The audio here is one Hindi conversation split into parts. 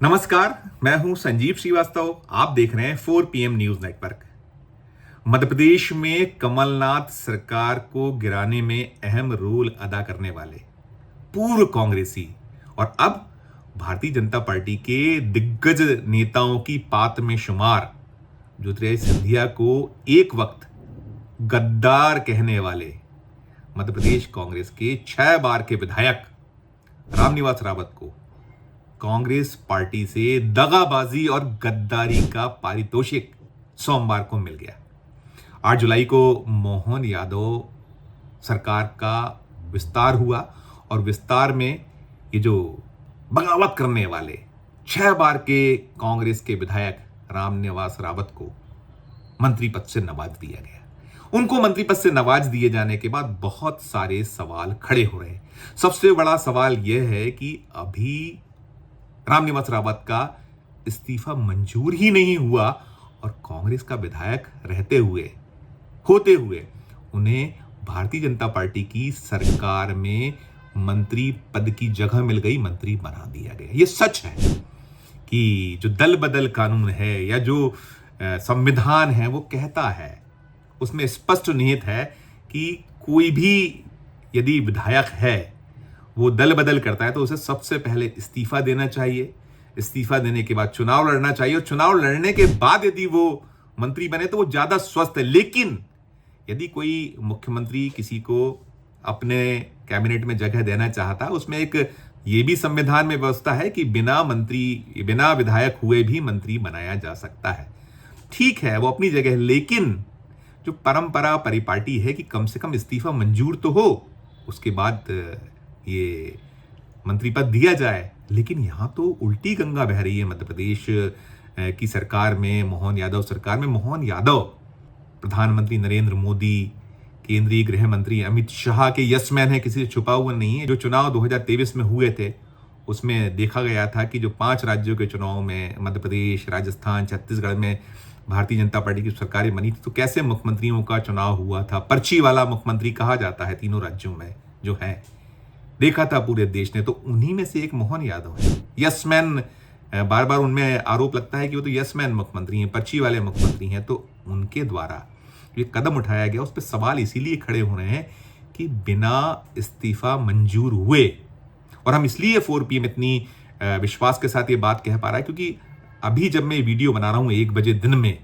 नमस्कार, मैं हूं संजीव श्रीवास्तव। आप देख रहे हैं 4 PM news network. Madhya Pradesh में कमलनाथ सरकार को गिराने में अहम रोल अदा करने वाले पूर्व कांग्रेसी और अब भारतीय जनता पार्टी के दिग्गज नेताओं की पात में शुमार ज्योतिरादित्य सिंधिया को एक वक्त गद्दार कहने वाले मध्य प्रदेश कांग्रेस के 6 बार के विधायक रामनिवास रावत को कांग्रेस पार्टी से दगाबाजी और गद्दारी का पारितोषिक सोमवार को मिल गया। 8 जुलाई को मोहन यादव सरकार का विस्तार हुआ और विस्तार में ये जो बगावत करने वाले 6 बार के कांग्रेस के विधायक रामनिवास रावत को मंत्री पद से नवाज दिया गया। उनको मंत्री पद से नवाज दिए जाने के बाद बहुत सारे सवाल खड़े हो रहे हैं। सबसे बड़ा सवाल यह है कि अभी रामनिवास रावत का इस्तीफा मंजूर ही नहीं हुआ और कांग्रेस का विधायक होते हुए उन्हें भारतीय जनता पार्टी की सरकार में मंत्री पद की जगह मिल गई, मंत्री बना दिया गया। यह सच है कि जो दल बदल कानून है या जो संविधान है वो कहता है, उसमें स्पष्ट निहित है कि कोई भी यदि विधायक है वो दल बदल करता है तो उसे सबसे पहले इस्तीफा देना चाहिए। इस्तीफा देने के बाद चुनाव लड़ना चाहिए और चुनाव लड़ने के बाद यदि वो मंत्री बने तो वो ज्यादा स्वस्थ है। लेकिन यदि कोई मुख्यमंत्री किसी को अपने कैबिनेट में जगह देना चाहता है, उसमें एक ये भी संविधान में व्यवस्था है कि बिना विधायक हुए भी मंत्री बनाया जा सकता है। ठीक है, वो अपनी जगह, लेकिन जो परंपरा परिपाटी है कि कम से कम इस्तीफा मंजूर तो हो, उसके बाद ये मंत्री पद दिया जाए। लेकिन यहां तो उल्टी गंगा बह रही है। मध्य प्रदेश की सरकार में, मोहन यादव सरकार में, मोहन यादव प्रधानमंत्री नरेंद्र मोदी, केंद्रीय गृह मंत्री अमित शाह के यस मैन है, किसी से छुपा हुआ नहीं है। जो चुनाव 2023 में हुए थे उसमें देखा गया था कि जो 5 राज्यों के चुनाव में मध्य प्रदेश, राजस्थान, छत्तीसगढ़ में भारतीय जनता पार्टी की सरकारें बनी थी तो कैसे मुख्यमंत्रियों का चुनाव हुआ था। पर्ची वाला मुख्यमंत्री कहा जाता है तीनों राज्यों में जो है, देखा था पूरे देश ने। तो उन्हीं में से एक मोहन यादव है। यसमैन, बार बार उनमें आरोप लगता है कि वो तो यसमैन मुख्यमंत्री हैं, पर्ची वाले मुख्यमंत्री हैं। तो उनके द्वारा ये कदम उठाया गया, उस पर सवाल इसीलिए खड़े हो रहे हैं कि बिना इस्तीफा मंजूर हुए, और हम इसलिए 4PM इतनी विश्वास के साथ ये बात कह पा रहा है क्योंकि अभी जब मैं वीडियो बना रहा हूं 1 बजे दिन में,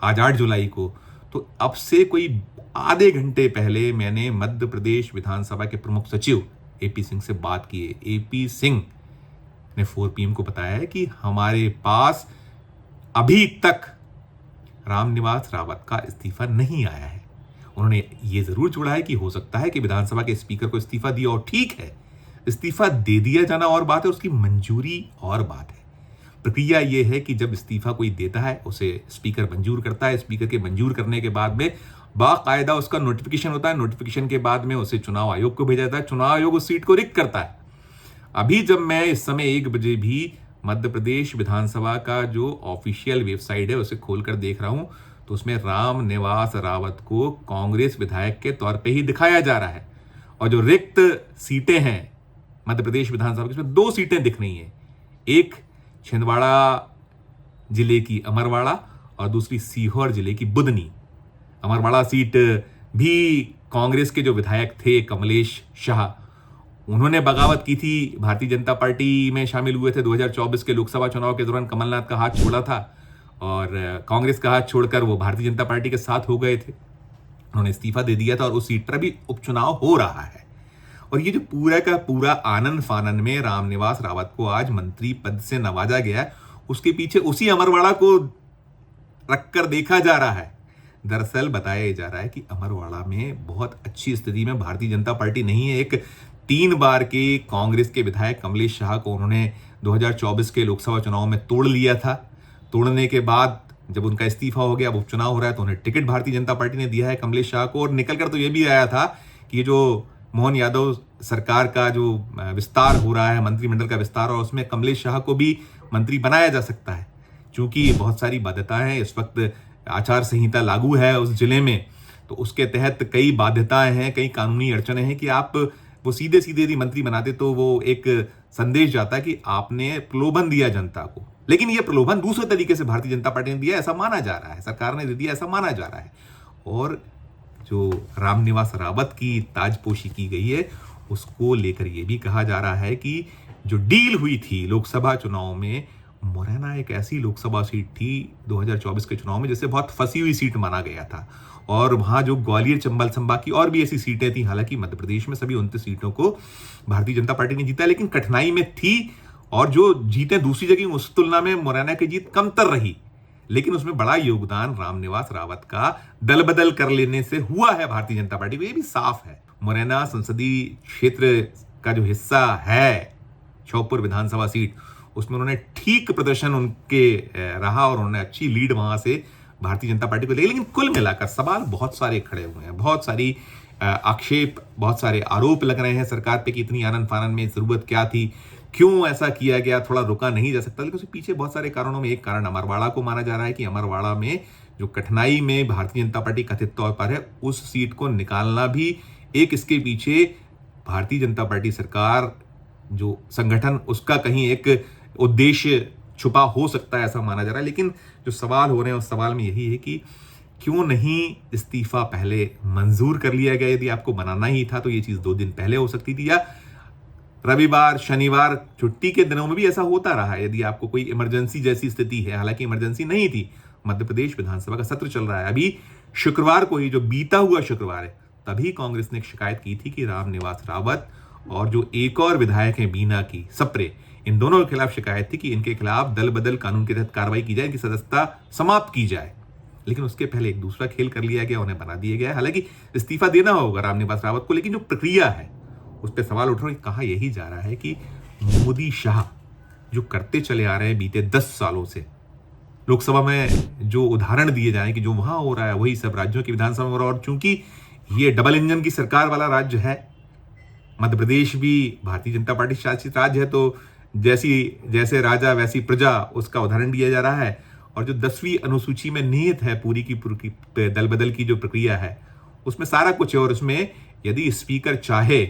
आज 8 जुलाई को, तो अब से कोई आधे घंटे पहले मैंने मध्य प्रदेश विधानसभा के प्रमुख सचिव AP सिंह से बात की है। AP सिंह ने 4PM को बताया है कि हमारे पास अभी तक रामनिवास रावत का इस्तीफा नहीं आया है। उन्होंने ये जरूर जोड़ा है कि हो सकता है कि विधानसभा के स्पीकर को इस्तीफा दिया, और ठीक है, इस्तीफा दे दिया जाना और बात है, उसकी मंजूरी और बात है। प्रक्रिया यह है कि जब इस्तीफा कोई देता है उसे स्पीकर मंजूर करता है। स्पीकर के मंजूर करने के बाद में बाकायदा उसका नोटिफिकेशन होता है। नोटिफिकेशन के बाद में उसे चुनाव आयोग को भेजा जाता है। चुनाव आयोग उस सीट को रिक्त करता है। अभी जब मैं इस समय 1 बजे भी मध्य प्रदेश विधानसभा का जो ऑफिशियल वेबसाइट है उसे खोलकर देख रहा हूं तो उसमें रामनिवास रावत को कांग्रेस विधायक के तौर पे ही दिखाया जा रहा है। और जो रिक्त सीटें हैं मध्य प्रदेश विधानसभा की, उसमें 2 सीटें दिख रही हैं। एक छिंदवाड़ा जिले की अमरवाड़ा और दूसरी सीहोर जिले की बुदनी। अमरवाड़ा सीट भी कांग्रेस के जो विधायक थे कमलेश शाह, उन्होंने बगावत की थी, भारतीय जनता पार्टी में शामिल हुए थे। 2024 के लोकसभा चुनाव के दौरान कमलनाथ का हाथ छोड़ा था और कांग्रेस का हाथ छोड़कर वो भारतीय जनता पार्टी के साथ हो गए थे। उन्होंने इस्तीफा दे दिया था और उस सीट पर भी उपचुनाव हो रहा है। और ये जो पूरा का पूरा आनंद फानन में रामनिवास रावत को आज मंत्री पद से नवाजा गया, उसके पीछे उसी अमरवाड़ा को रखकर देखा जा रहा है। दरअसल बताया जा रहा है कि अमरवाड़ा में बहुत अच्छी स्थिति में भारतीय जनता पार्टी नहीं है। एक 3 बार के कांग्रेस के विधायक कमलेश शाह को उन्होंने 2024 के लोकसभा चुनाव में तोड़ लिया था। तोड़ने के बाद जब उनका इस्तीफा हो गया, अब उपचुनाव हो रहा है, तो उन्हें टिकट भारतीय जनता पार्टी ने दिया है कमलेश शाह को। और निकलकर तो यह भी आया था कि ये जो मोहन यादव सरकार का जो विस्तार हो रहा है, मंत्रिमंडल का विस्तार, और उसमें कमलेश शाह को भी मंत्री बनाया जा सकता है। क्योंकि बहुत सारी बाध्यताएं हैं, इस वक्त आचार संहिता लागू है उस जिले में, तो उसके तहत कई बाध्यताएं हैं, कई कानूनी अड़चने हैं कि आप वो सीधे सीधे यदि मंत्री बनाते तो वो एक संदेश जाता कि आपने प्रलोभन दिया जनता को, लेकिन ये प्रलोभन दूसरे तरीके से भारतीय जनता पार्टी ने दिया, ऐसा माना जा रहा है, सरकार ने दे दिया ऐसा माना जा रहा है। और जो रामनिवास रावत की ताजपोशी की गई है उसको लेकर ये भी कहा जा रहा है कि जो डील हुई थी लोकसभा चुनाव में, मुरैना एक ऐसी लोकसभा सीट थी 2024 के चुनाव में जिसे बहुत फंसी हुई सीट माना गया था, और वहां जो ग्वालियर चंबल संभाग की और भी ऐसी सीटें थी, हालांकि मध्य प्रदेश में सभी 29 सीटों को भारतीय जनता पार्टी ने जीता, लेकिन कठिनाई में थी, और जो जीतें दूसरी जगह उस तुलना में मुरैना की जीत कमतर रही, लेकिन उसमें बड़ा योगदान रामनिवास रावत का दल बदल कर लेने से हुआ है भारतीय जनता पार्टी को, ये भी साफ है। मुरैना संसदीय क्षेत्र का जो हिस्सा है श्योपुर विधानसभा सीट, उसमें उन्होंने ठीक प्रदर्शन उनके रहा और उन्होंने अच्छी लीड वहां से भारतीय जनता पार्टी को दी। लेकिन कुल मिलाकर सवाल बहुत सारे खड़े हुए हैं, बहुत सारी आक्षेप, बहुत सारे आरोप लग रहे हैं सरकार पे कि इतनी आनन फानन में जरूरत क्या थी, क्यों ऐसा किया गया, थोड़ा रुका नहीं जा सकता। लेकिन उसके पीछे बहुत सारे कारणों में एक कारण अमरवाड़ा को माना जा रहा है कि अमरवाड़ा में जो कठिनाई में भारतीय जनता पार्टी कथित तौर पर है, उस सीट को निकालना भी एक इसके पीछे भारतीय जनता पार्टी सरकार जो संगठन उसका कहीं एक उद्देश्य छुपा हो सकता है, ऐसा माना जा रहा है। लेकिन जो सवाल हो रहे हैं उस सवाल में यही है कि क्यों नहीं इस्तीफा पहले मंजूर कर लिया गया? यदि आपको बनाना ही था तो ये चीज 2 दिन पहले हो सकती थी, या रविवार शनिवार छुट्टी के दिनों में भी ऐसा होता रहा है यदि आपको कोई इमरजेंसी जैसी स्थिति है। हालांकि इमरजेंसी नहीं थी, मध्य प्रदेश विधानसभा का सत्र चल रहा है। अभी शुक्रवार को ही, जो बीता हुआ शुक्रवार है, तभी कांग्रेस ने एक शिकायत की थी कि रामनिवास रावत और जो एक और विधायक हैं बीना की सप्रे, इन दोनों के खिलाफ शिकायत थी कि इनके खिलाफ दल बदल कानून के तहत कार्रवाई की जाए, इनकी सदस्यता समाप्त की जाए। लेकिन उसके पहले एक दूसरा खेल कर लिया गया, उन्हें बना दिया गया। हालांकि इस्तीफा देना होगा रामनिवास रावत को, लेकिन जो प्रक्रिया है उस पर सवाल उठ रहा है। कहा यही जा रहा है कि मोदी शाह जो करते चले आ रहे हैं बीते 10 सालों से, लोकसभा में जो उदाहरण दिए जाए कि जो वहां हो रहा है वही सब राज्यों की विधानसभा में हो रहा है। और चूंकि ये डबल इंजन की सरकार वाला राज्य है, मध्य प्रदेश भी भारतीय जनता पार्टी शासित राज्य है, तो जैसे राजा वैसी प्रजा, उसका उदाहरण दिया जा रहा है। और जो 10वीं अनुसूची में निहित है पूरी की पूरी दल बदल की जो प्रक्रिया है, उसमें सारा कुछ है। और उसमें यदि स्पीकर चाहे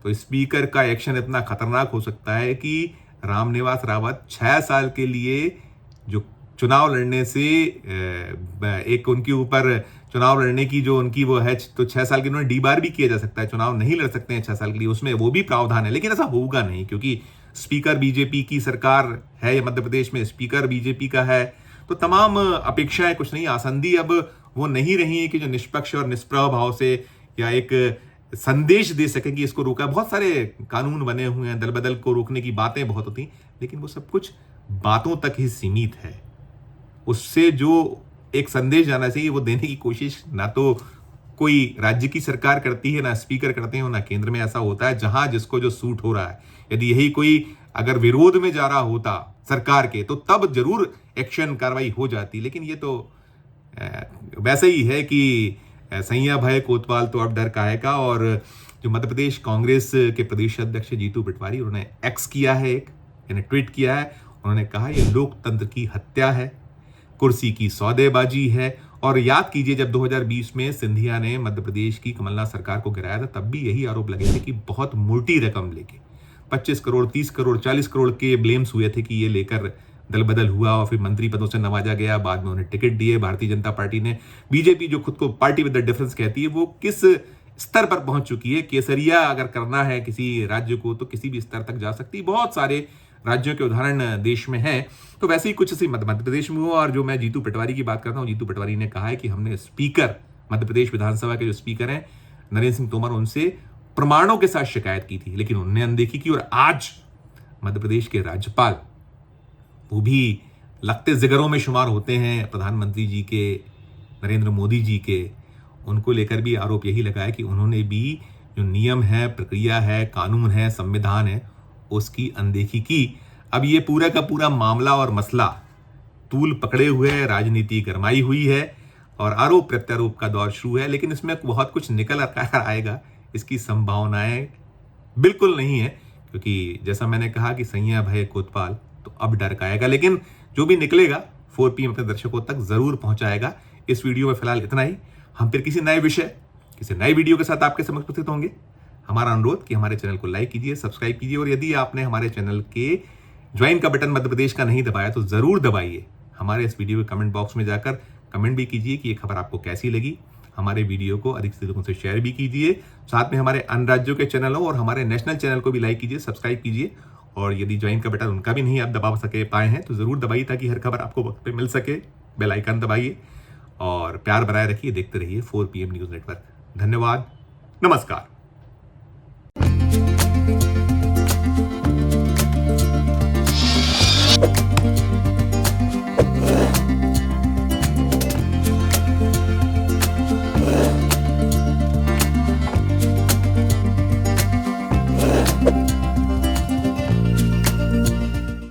तो स्पीकर का एक्शन इतना खतरनाक हो सकता है कि रामनिवास रावत 6 साल के लिए जो चुनाव लड़ने से एक उनके ऊपर चुनाव लड़ने की जो उनकी वो है, तो 6 साल के उन्होंने डीबार भी किया जा सकता है, चुनाव नहीं लड़ सकते हैं 6 साल के लिए, उसमें वो भी प्रावधान है। लेकिन ऐसा होगा नहीं, क्योंकि स्पीकर बीजेपी की सरकार है, या मध्य प्रदेश में स्पीकर बीजेपी का है, तो तमाम अपेक्षाएं कुछ नहीं, आसंदी अब वो नहीं रही है कि जो निष्पक्ष और निष्प्रभ भाव से या एक संदेश दे सके कि इसको रोका। बहुत सारे कानून बने हुए हैं, दल बदल को रोकने की बातें बहुत होती, लेकिन वो सब कुछ बातों तक ही सीमित है। उससे जो एक संदेश जाना चाहिए वो देने की कोशिश ना तो कोई राज्य की सरकार करती है, ना स्पीकर करते हैं, ना केंद्र में ऐसा होता है। जहां जिसको जो सूट हो रहा है, यदि यही कोई अगर विरोध में जा रहा होता सरकार के, तो तब जरूर एक्शन कार्रवाई हो जाती। लेकिन ये तो वैसे ही है कि सैया भय कोतवाल तो अब डर काहे का। और जो मध्य प्रदेश कांग्रेस के प्रदेश अध्यक्ष जीतू पटवारी, उन्होंने एक्स किया है, यानी ट्वीट किया है। उन्होंने कहा यह लोकतंत्र की हत्या है, कुर्सी की सौदेबाजी है। और याद कीजिए जब 2020 में सिंधिया ने मध्य प्रदेश की कमलनाथ सरकार को गिराया था, तब भी यही आरोप लगे थे कि बहुत मोटी रकम लेके 25 करोड़ 30 करोड़ 40 करोड़ के ब्लेम्स हुए थे कि ये लेकर दल बदल हुआ और फिर मंत्री पदों से नवाजा गया। बाद में उन्हें टिकट दिए भारतीय जनता पार्टी ने। बीजेपी जो खुद को पार्टी विद द डिफरेंस कहती है, वो किस स्तर पर पहुंच चुकी है। केसरिया अगर करना है किसी राज्य को तो किसी भी स्तर तक जा सकती है। बहुत सारे राज्यों के उदाहरण देश में हैं। तो वैसे ही कुछ ऐसी मध्य प्रदेश में हुआ। और जो मैं जीतू पटवारी की बात करता हूँ, जीतू पटवारी ने कहा है कि हमने स्पीकर, मध्य प्रदेश विधानसभा के जो स्पीकर हैं नरेंद्र सिंह तोमर, उनसे प्रमाणों के साथ शिकायत की थी, लेकिन उन्होंने अनदेखी की। और आज मध्य प्रदेश के राज्यपाल, वो भी लगते जिगरों में शुमार होते हैं प्रधानमंत्री जी के, नरेंद्र मोदी जी के, उनको लेकर भी आरोप यही लगाया कि उन्होंने भी जो नियम है, प्रक्रिया है, कानून है, संविधान है, उसकी अनदेखी की। अब ये पूरा का पूरा मामला और मसला तूल पकड़े हुए है, राजनीति गरमाई हुई है और आरोप प्रत्यारोप का दौर शुरू है। लेकिन इसमें बहुत कुछ निकल कर आएगा, इसकी संभावनाएं बिल्कुल नहीं है, क्योंकि जैसा मैंने कहा कि सैया भय कोतवाल तो अब डर का आएगा। लेकिन जो भी निकलेगा 4 PM अपने दर्शकों तक जरूर पहुंचाएगा। इस वीडियो में फिलहाल इतना ही। हम फिर किसी नए विषय, किसी नए वीडियो के साथ आपके समक्ष उपस्थित होंगे। हमारा अनुरोध कि हमारे चैनल को लाइक कीजिए, सब्सक्राइब कीजिए और यदि आपने हमारे चैनल के ज्वाइन का बटन मध्य प्रदेश का नहीं दबाया तो जरूर दबाइए। हमारे इस वीडियो के कमेंट बॉक्स में जाकर कमेंट भी कीजिए कि ये खबर आपको कैसी लगी। हमारे वीडियो को अधिक से अधिक से शेयर भी कीजिए। साथ में हमारे अन्य राज्यों के चैनलों और हमारे नेशनल चैनल को भी लाइक कीजिए, सब्सक्राइब कीजिए। और यदि ज्वाइन का बटन उनका भी नहीं आप दबा सके पाए हैं तो जरूर दबाइए ताकि हर खबर आपको वक्त पे मिल सके। बेल आइकन दबाइए और प्यार बनाए रखिए। देखते रहिए 4 PM न्यूज नेटवर्क। धन्यवाद, नमस्कार।